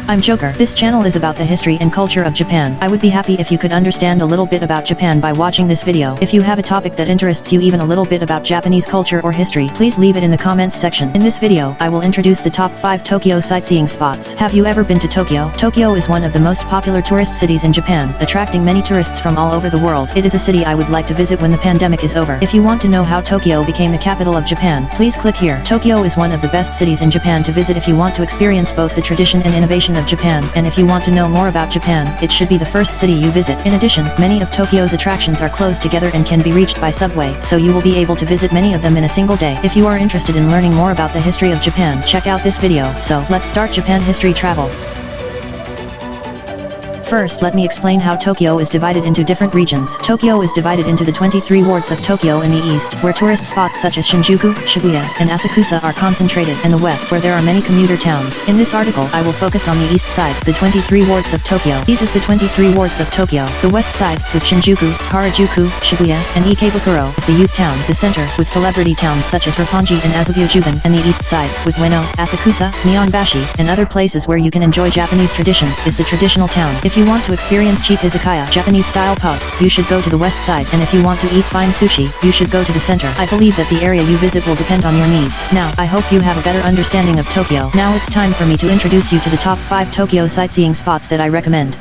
I'm Joker. This channel is about the history and culture of Japan. I would be happy if you could understand a little bit about Japan by watching this video. If you have a topic that interests you even a little bit about Japanese culture or history, please leave it in the comments section. In this video, I will introduce the top 5 Tokyo sightseeing spots. Have you ever been to Tokyo? Tokyo is one of the most popular tourist cities in Japan, attracting many tourists from all over the world. It is a city I would like to visit when the pandemic is over. If you want to know how Tokyo became the capital of Japan, please click here. Tokyo is one of the best cities in Japan to visit if you want to experience both the tradition and innovation of Japan, and if you want to know more about Japan, it should be the first city you visit. In addition, many of Tokyo's attractions are close together and can be reached by subway, so you will be able to visit many of them in a single day. If you are interested in learning more about the history of Japan, check out this video. So, let's start Japan history travel. First, let me explain how Tokyo is divided into different regions. Tokyo is divided into the 23 wards of Tokyo in the east, where tourist spots such as Shinjuku, Shibuya, and Asakusa are concentrated, and the west, where there are many commuter towns. In this article, I will focus on the east side, the 23 wards of Tokyo. These is the 23 wards of Tokyo. The west side, with Shinjuku, Harajuku, Shibuya, and Ikebukuro, is the youth town. The center, with celebrity towns such as Roppongi and Azabu-Juban, and the east side, with Ueno, Asakusa, Nihonbashi, and other places where you can enjoy Japanese traditions, is the traditional town. If you want to experience cheap izakaya, Japanese-style pubs, you should go to the west side, and if you want to eat fine sushi, you should go to the center. I believe that the area you visit will depend on your needs. Now, I hope you have a better understanding of Tokyo. Now it's time for me to introduce you to the top 5 Tokyo sightseeing spots that I recommend.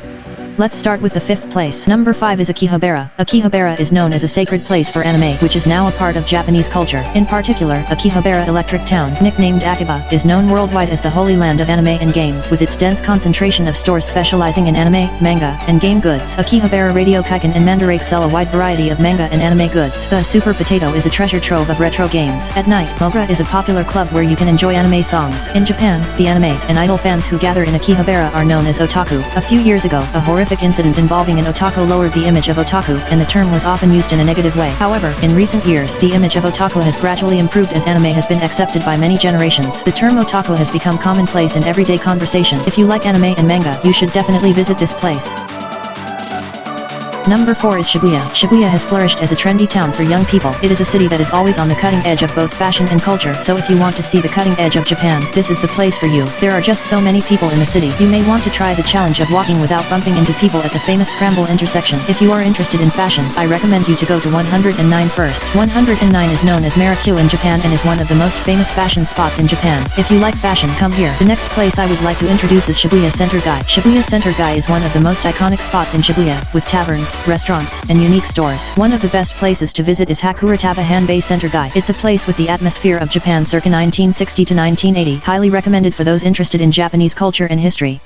Let's start with the 5th place. Number 5 is Akihabara. Akihabara is known as a sacred place for anime, which is now a part of Japanese culture. In particular, Akihabara Electric Town, nicknamed Akiba, is known worldwide as the holy land of anime and games, with its dense concentration of stores specializing in anime, manga, and game goods. Akihabara Radio Kaiken and Mandarake sell a wide variety of manga and anime goods. The Super Potato is a treasure trove of retro games. At night, Mogra is a popular club where you can enjoy anime songs. In Japan, the anime and idol fans who gather in Akihabara are known as otaku. A few years ago, a horrific incident involving an otaku lowered the image of otaku, and the term was often used in a negative way. However, in recent years, the image of otaku has gradually improved as anime has been accepted by many generations. The term otaku has become commonplace in everyday conversation. If you like anime and manga, you should definitely visit this place. Number 4 is Shibuya. Shibuya has flourished as a trendy town for young people. It is a city that is always on the cutting edge of both fashion and culture, so if you want to see the cutting edge of Japan, this is the place for you. There are just so many people in the city. You may want to try the challenge of walking without bumping into people at the famous Scramble intersection. If you are interested in fashion, I recommend you to go to 109 first. 109 is known as Marakyu in Japan and is one of the most famous fashion spots in Japan. If you like fashion, come here. The next place I would like to introduce is Shibuya Center Gai. Shibuya Center Gai is one of the most iconic spots in Shibuya, with taverns, restaurants, and unique stores. One of the best places to visit is Hakurataba Hanbei Center Gai. It's a place with the atmosphere of Japan circa 1960 to 1980. Highly recommended for those interested in Japanese culture and history.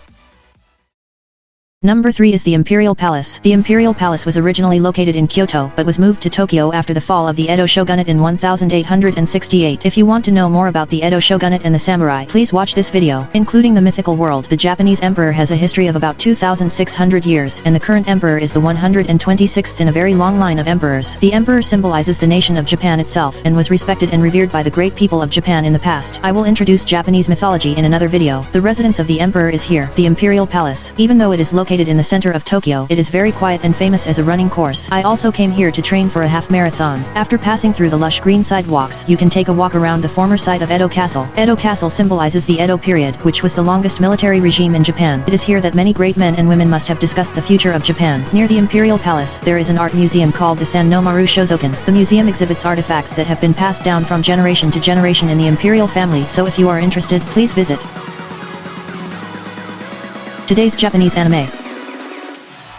Number 3 is the Imperial Palace. The Imperial Palace was originally located in Kyoto, but was moved to Tokyo after the fall of the Edo shogunate in 1868. If you want to know more about the Edo shogunate and the samurai, please watch this video. Including the mythical world, the Japanese emperor has a history of about 2,600 years, and the current emperor is the 126th in a very long line of emperors. The emperor symbolizes the nation of Japan itself, and was respected and revered by the great people of Japan in the past. I will introduce Japanese mythology in another video. The residence of the emperor is here, the Imperial Palace. Even though it is located in the center of Tokyo, it is very quiet and famous as a running course. I also came here to train for a half marathon. After passing through the lush green sidewalks, you can take a walk around the former site of Edo Castle. Edo Castle symbolizes the Edo period, which was the longest military regime in Japan. It is here that many great men and women must have discussed the future of Japan. Near the Imperial Palace, there is an art museum called the Sannomaru Shozokan. The museum exhibits artifacts that have been passed down from generation to generation in the imperial family, so if you are interested, please visit. Today's Japanese anime.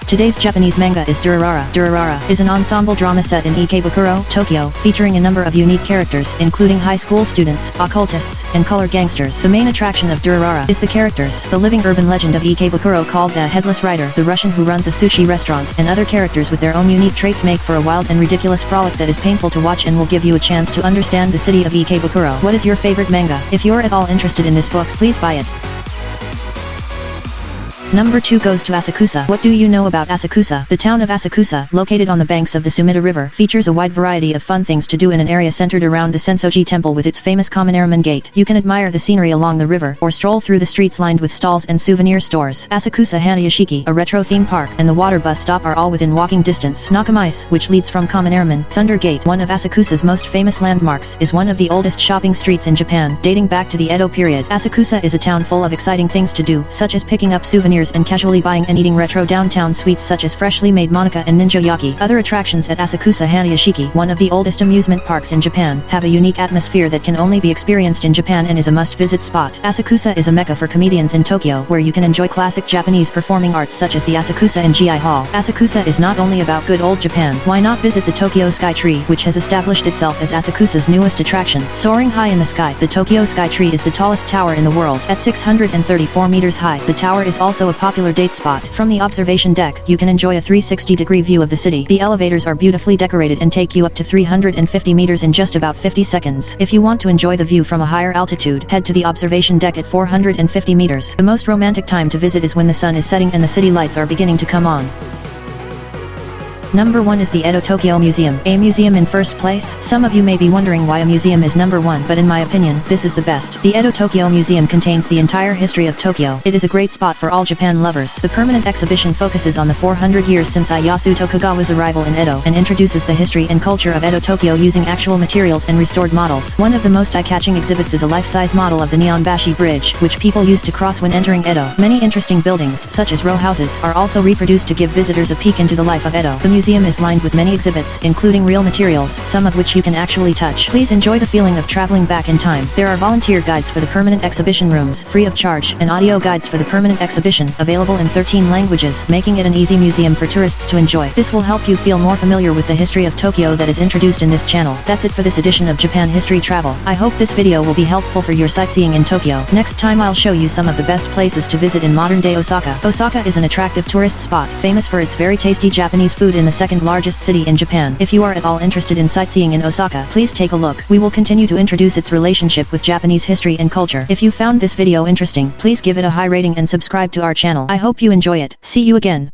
Today's Japanese manga is Durarara. Durarara is an ensemble drama set in Ikebukuro, Tokyo, featuring a number of unique characters, including high school students, occultists, and color gangsters. The main attraction of Durarara is the characters, the living urban legend of Ikebukuro called the Headless Rider, the Russian who runs a sushi restaurant, and other characters with their own unique traits make for a wild and ridiculous frolic that is painful to watch and will give you a chance to understand the city of Ikebukuro. What is your favorite manga? If you're at all interested in this book, please buy it. Number 2 goes to Asakusa. What do you know about Asakusa? The town of Asakusa, located on the banks of the Sumida River, features a wide variety of fun things to do in an area centered around the Sensoji Temple with its famous Kaminaraman Gate. You can admire the scenery along the river, or stroll through the streets lined with stalls and souvenir stores. Asakusa Hanayashiki, a retro theme park, and the water bus stop are all within walking distance. Nakamais, which leads from Kaminaraman, Thunder Gate, one of Asakusa's most famous landmarks, is one of the oldest shopping streets in Japan, dating back to the Edo period. Asakusa is a town full of exciting things to do, such as picking up souvenirs and casually buying and eating retro downtown sweets such as freshly made monaca and ninja-yaki. Other attractions at Asakusa Hanayashiki, one of the oldest amusement parks in Japan, have a unique atmosphere that can only be experienced in Japan and is a must-visit spot. Asakusa is a mecca for comedians in Tokyo, where you can enjoy classic Japanese performing arts such as the Asakusa and GI Hall. Asakusa is not only about good old Japan. Why not visit the Tokyo Sky Tree, which has established itself as Asakusa's newest attraction? Soaring high in the sky, the Tokyo Sky Tree is the tallest tower in the world. At 634 meters high, the tower is also a popular date spot. From the observation deck, you can enjoy a 360-degree view of the city. The elevators are beautifully decorated and take you up to 350 meters in just about 50 seconds. If you want to enjoy the view from a higher altitude, head to the observation deck at 450 meters. The most romantic time to visit is when the sun is setting and the city lights are beginning to come on. Number 1 is the Edo Tokyo Museum. A museum in first place? Some of you may be wondering why a museum is number 1, but in my opinion, this is the best. The Edo Tokyo Museum contains the entire history of Tokyo. It is a great spot for all Japan lovers. The permanent exhibition focuses on the 400 years since Ieyasu Tokugawa's arrival in Edo, and introduces the history and culture of Edo Tokyo using actual materials and restored models. One of the most eye-catching exhibits is a life-size model of the Nihonbashi Bridge, which people use to cross when entering Edo. Many interesting buildings, such as row houses, are also reproduced to give visitors a peek into the life of Edo. The museum is lined with many exhibits, including real materials, some of which you can actually touch. Please enjoy the feeling of traveling back in time. There are volunteer guides for the permanent exhibition rooms, free of charge, and audio guides for the permanent exhibition, available in 13 languages, making it an easy museum for tourists to enjoy. This will help you feel more familiar with the history of Tokyo that is introduced in this channel. That's it for this edition of Japan History Travel. I hope this video will be helpful for your sightseeing in Tokyo. Next time I'll show you some of the best places to visit in modern-day Osaka. Osaka is an attractive tourist spot, famous for its very tasty Japanese food in the second largest city in Japan. If you are at all interested in sightseeing in Osaka, please take a look. We will continue to introduce its relationship with Japanese history and culture. If you found this video interesting, please give it a high rating and subscribe to our channel. I hope you enjoy it. See you again.